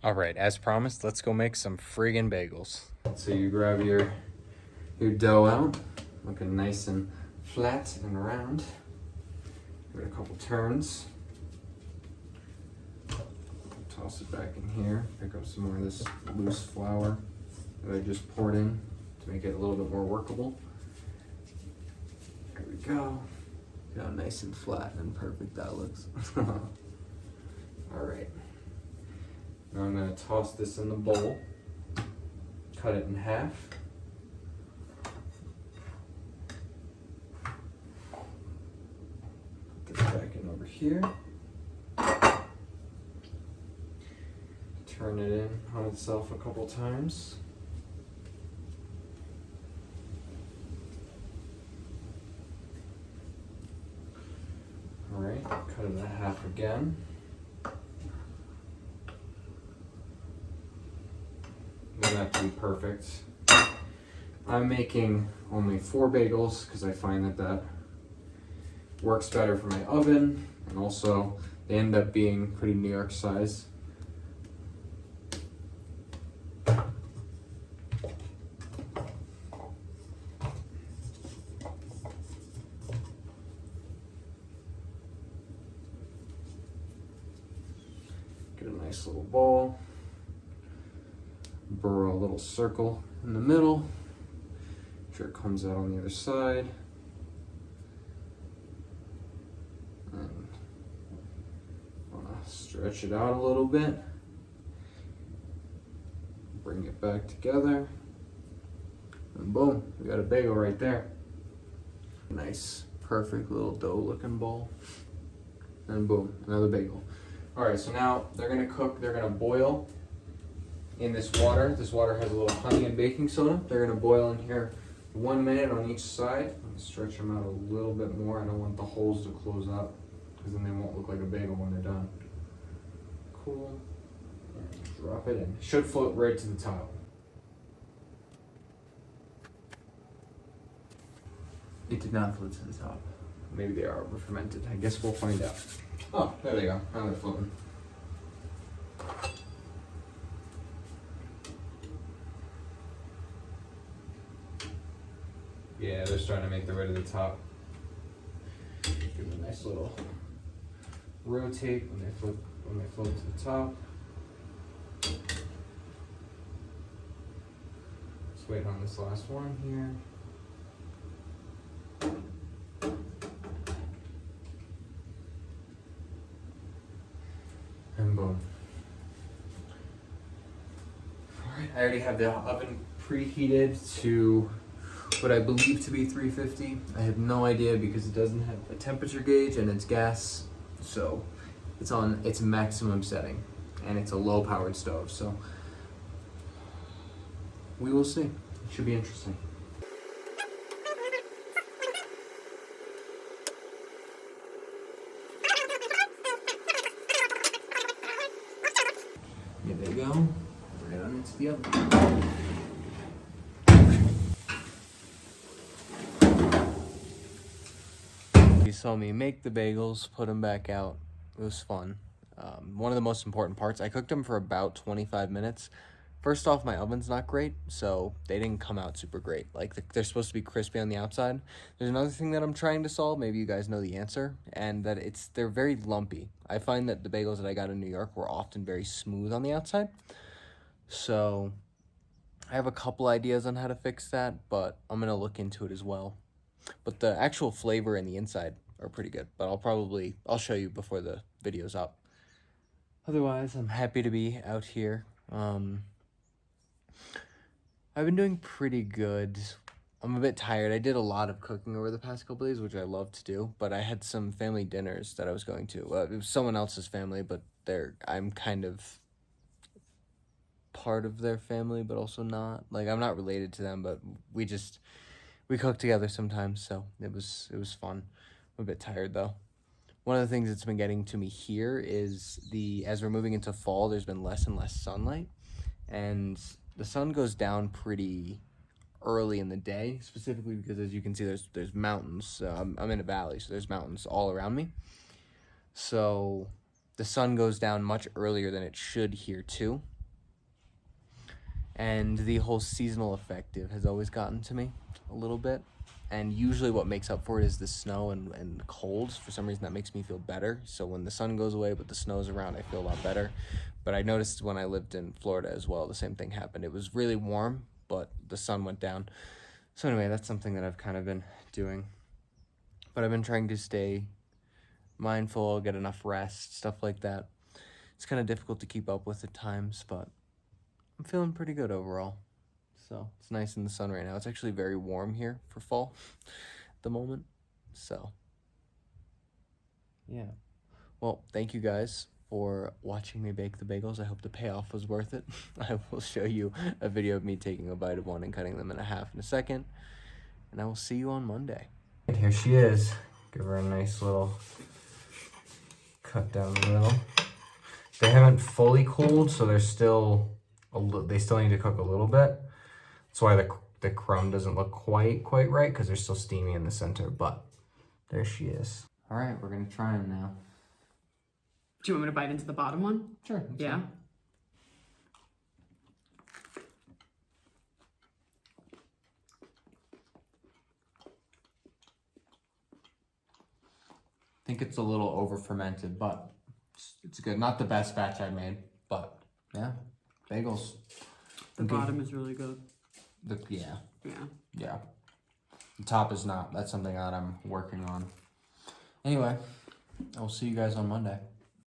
All right, as promised, let's go make some friggin' bagels. So you grab your dough out, looking nice and flat and round. Give it a couple turns. Toss it back in here. Pick up some more of this loose flour that I just poured in to make it a little bit more workable. There we go. Look how nice and flat and perfect that looks. All right. Now I'm going to toss this in the bowl, cut it in half. Put this back in over here. Turn it in on itself a couple times. All right, cut it in half again. Doesn't have to be perfect. I'm making only 4 bagels because I find that works better for my oven, and also they end up being pretty New York size. Get a nice little bowl. Burrow a little circle in the middle. Make sure it comes out on the other side. And want to stretch it out a little bit. Bring it back together. And boom, we got a bagel right there. Nice, perfect little dough looking bowl. And boom, another bagel. All right, so now they're gonna cook, they're gonna boil in this water. This water has a little honey and baking soda. They're gonna boil in here 1 minute on each side. I'm gonna stretch them out a little bit more. I don't want the holes to close up because then they won't look like a bagel when they're done. Cool. And drop it in. Should float right to the top. It did not float to the top. Maybe they are over-fermented. I guess we'll find out. Oh, there they go. Now they're floating. Yeah, they're starting to make their way to the top. Give them a nice little rotate when they float to the top. Let's wait on this last one here. And boom. Alright, I already have the oven preheated to what I believe to be 350. I have no idea because it doesn't have a temperature gauge and it's gas, so it's on its maximum setting, and it's a low powered stove, so we will see. It should be interesting. Here they go, right on into the oven. You saw me make the bagels, put them back out. It was fun. One of the most important parts, I cooked them for about 25 minutes. First off, my oven's not great, so they didn't come out super great. Like, they're supposed to be crispy on the outside. There's another thing that I'm trying to solve, maybe you guys know the answer, and that they're very lumpy. I find that the bagels that I got in New York were often very smooth on the outside. So I have a couple ideas on how to fix that, but I'm going to look into it as well. But the actual flavor and the inside are pretty good, but I'll show you before the video's up. Otherwise, I'm happy to be out here. I've been doing pretty good. I'm a bit tired. I did a lot of cooking over the past couple days, which I love to do, but I had some family dinners that I was going to. It was someone else's family, but I'm kind of part of their family, but also not. Like, I'm not related to them, but we cook together sometimes, so it was fun. I'm a bit tired though. One of the things that's been getting to me here is as we're moving into fall, there's been less and less sunlight, and the sun goes down pretty early in the day, specifically because, as you can see, there's mountains. I'm in a valley, so there's mountains all around me. So the sun goes down much earlier than it should here too. And the whole seasonal affective has always gotten to me a little bit. And usually what makes up for it is the snow and colds. For some reason, that makes me feel better. So when the sun goes away but the snow's around, I feel a lot better. But I noticed when I lived in Florida as well, the same thing happened. It was really warm, but the sun went down. So anyway, that's something that I've kind of been doing. But I've been trying to stay mindful, get enough rest, stuff like that. It's kind of difficult to keep up with at times, but I'm feeling pretty good overall. So it's nice in the sun right now. It's actually very warm here for fall at the moment. So yeah. Well, thank you guys for watching me bake the bagels. I hope the payoff was worth it. I will show you a video of me taking a bite of one and cutting them in half in a second. And I will see you on Monday. And here she is. Give her a nice little cut down the middle. They haven't fully cooled, so they're still they still need to cook a little bit. That's why the crumb doesn't look quite right, because they're still steamy in the center, but there she is. All right, we're gonna try them now. Do you want me to bite into the bottom one? Sure. Yeah. Fine. I think it's a little over fermented, but it's good. Not the best batch I made, but yeah, bagels. The bottom is really good. Yeah. Yeah. The top is not. That's something that I'm working on. Anyway, I will see you guys on Monday.